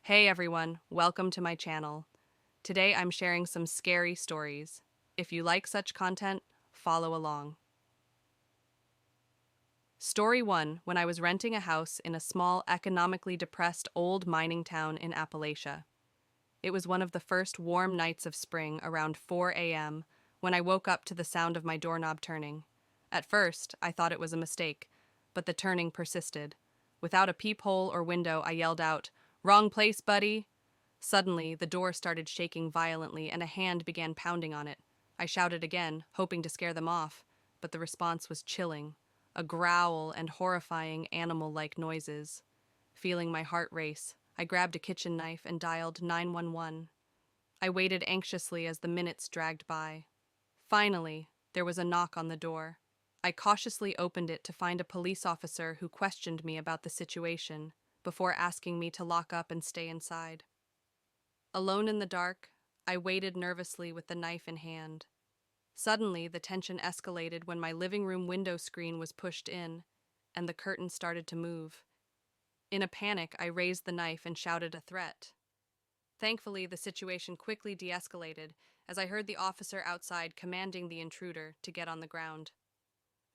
Hey everyone, welcome to my channel. Today I'm sharing some scary stories. If you like such content, follow along. Story 1: When I was renting a house in a small, economically depressed old mining town in Appalachia. It was one of the first warm nights of spring around 4 a.m. when I woke up to the sound of my doorknob turning. At first, I thought it was a mistake, but the turning persisted. Without a peephole or window, I yelled out, "Wrong place, buddy!" Suddenly, the door started shaking violently and a hand began pounding on it. I shouted again, hoping to scare them off, but the response was chilling, a growl and horrifying animal-like noises. Feeling my heart race, I grabbed a kitchen knife and dialed 911. I waited anxiously as the minutes dragged by. Finally, there was a knock on the door. I cautiously opened it to find a police officer who questioned me about the situation before asking me to lock up and stay inside. Alone in the dark, I waited nervously with the knife in hand. Suddenly, the tension escalated when my living room window screen was pushed in, and the curtain started to move. In a panic, I raised the knife and shouted a threat. Thankfully, the situation quickly de-escalated as I heard the officer outside commanding the intruder to get on the ground.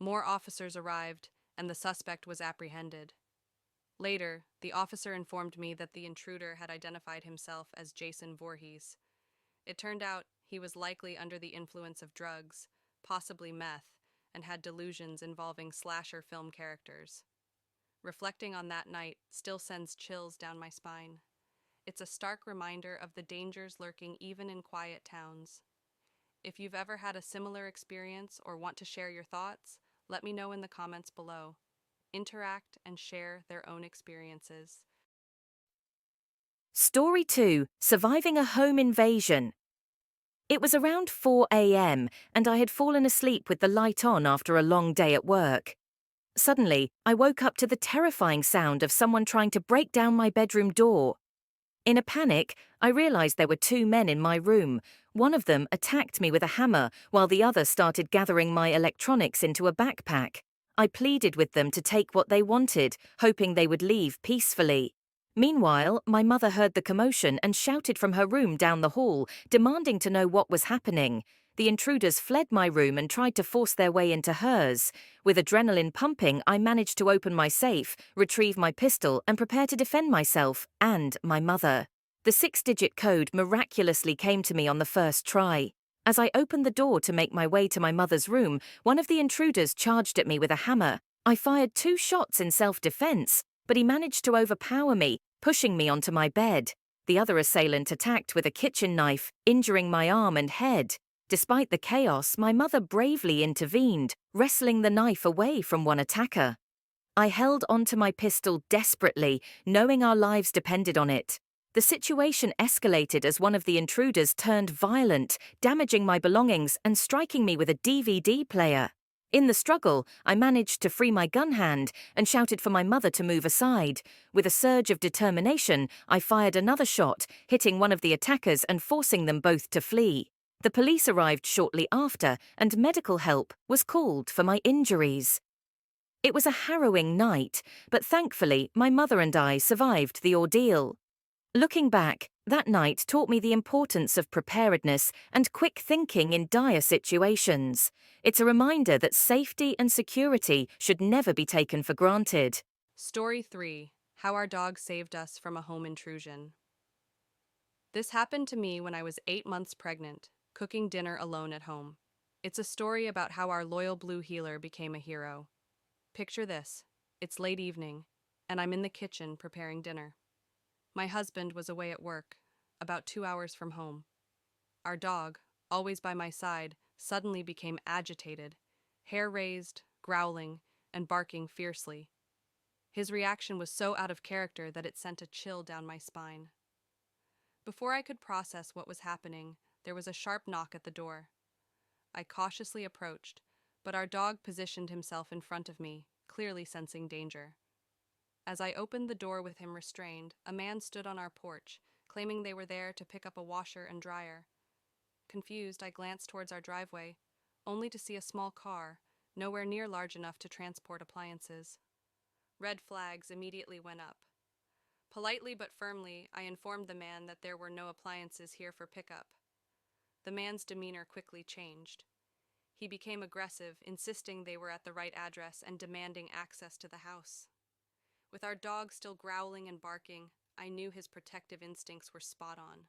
More officers arrived, and the suspect was apprehended. Later, the officer informed me that the intruder had identified himself as Jason Voorhees. It turned out he was likely under the influence of drugs, possibly meth, and had delusions involving slasher film characters. Reflecting on that night still sends chills down my spine. It's a stark reminder of the dangers lurking even in quiet towns. If you've ever had a similar experience or want to share your thoughts, let me know in the comments below. Interact and share their own experiences. Story 2: Surviving a Home Invasion. It was around 4 a.m., and I had fallen asleep with the light on after a long day at work. Suddenly, I woke up to the terrifying sound of someone trying to break down my bedroom door. In a panic, I realized there were two men in my room. One of them attacked me with a hammer, while the other started gathering my electronics into a backpack. I pleaded with them to take what they wanted, hoping they would leave peacefully. Meanwhile, my mother heard the commotion and shouted from her room down the hall, demanding to know what was happening. The intruders fled my room and tried to force their way into hers. With adrenaline pumping, I managed to open my safe, retrieve my pistol, and prepare to defend myself and my mother. The 6-digit code miraculously came to me on the first try. As I opened the door to make my way to my mother's room, one of the intruders charged at me with a hammer. I fired 2 shots in self-defense, but he managed to overpower me, pushing me onto my bed. The other assailant attacked with a kitchen knife, injuring my arm and head. Despite the chaos, my mother bravely intervened, wresting the knife away from one attacker. I held onto my pistol desperately, knowing our lives depended on it. The situation escalated as one of the intruders turned violent, damaging my belongings and striking me with a DVD player. In the struggle, I managed to free my gun hand and shouted for my mother to move aside. With a surge of determination, I fired another shot, hitting one of the attackers and forcing them both to flee. The police arrived shortly after, and medical help was called for my injuries. It was a harrowing night, but thankfully my mother and I survived the ordeal. Looking back, that night taught me the importance of preparedness and quick thinking in dire situations. It's a reminder that safety and security should never be taken for granted. Story 3: How our dog saved us from a home intrusion. This happened to me when I was 8 months pregnant, cooking dinner alone at home. It's a story about how our loyal blue heeler became a hero. Picture this: it's late evening, and I'm in the kitchen preparing dinner. My husband was away at work, about 2 hours from home. Our dog, always by my side, suddenly became agitated, hair raised, growling, and barking fiercely. His reaction was so out of character that it sent a chill down my spine. Before I could process what was happening, there was a sharp knock at the door. I cautiously approached, but our dog positioned himself in front of me, clearly sensing danger. As I opened the door with him restrained, a man stood on our porch, claiming they were there to pick up a washer and dryer. Confused, I glanced towards our driveway, only to see a small car, nowhere near large enough to transport appliances. Red flags immediately went up. Politely but firmly, I informed the man that there were no appliances here for pickup. The man's demeanor quickly changed. He became aggressive, insisting they were at the right address and demanding access to the house. With our dog still growling and barking, I knew his protective instincts were spot on.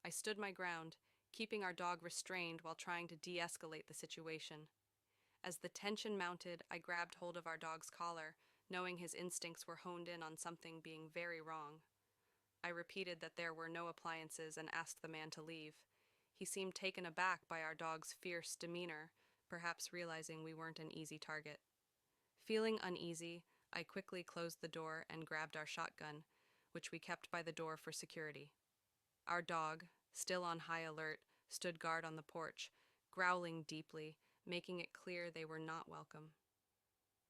I stood my ground, keeping our dog restrained while trying to de-escalate the situation. As the tension mounted, I grabbed hold of our dog's collar, knowing his instincts were honed in on something being very wrong. I repeated that there were no appliances and asked the man to leave. He seemed taken aback by our dog's fierce demeanor, perhaps realizing we weren't an easy target. Feeling uneasy, I quickly closed the door and grabbed our shotgun, which we kept by the door for security. Our dog, still on high alert, stood guard on the porch, growling deeply, making it clear they were not welcome.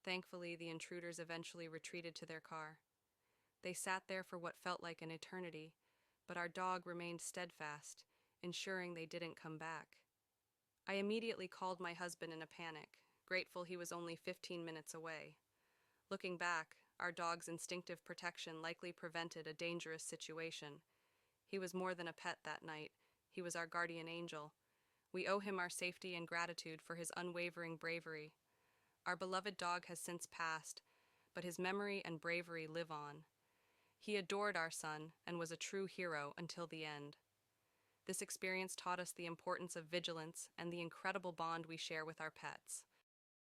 Thankfully, the intruders eventually retreated to their car. They sat there for what felt like an eternity, but our dog remained steadfast, ensuring they didn't come back. I immediately called my husband in a panic, grateful he was only 15 minutes away. Looking back, our dog's instinctive protection likely prevented a dangerous situation. He was more than a pet that night. He was our guardian angel. We owe him our safety and gratitude for his unwavering bravery. Our beloved dog has since passed, but his memory and bravery live on. He adored our son and was a true hero until the end. This experience taught us the importance of vigilance and the incredible bond we share with our pets.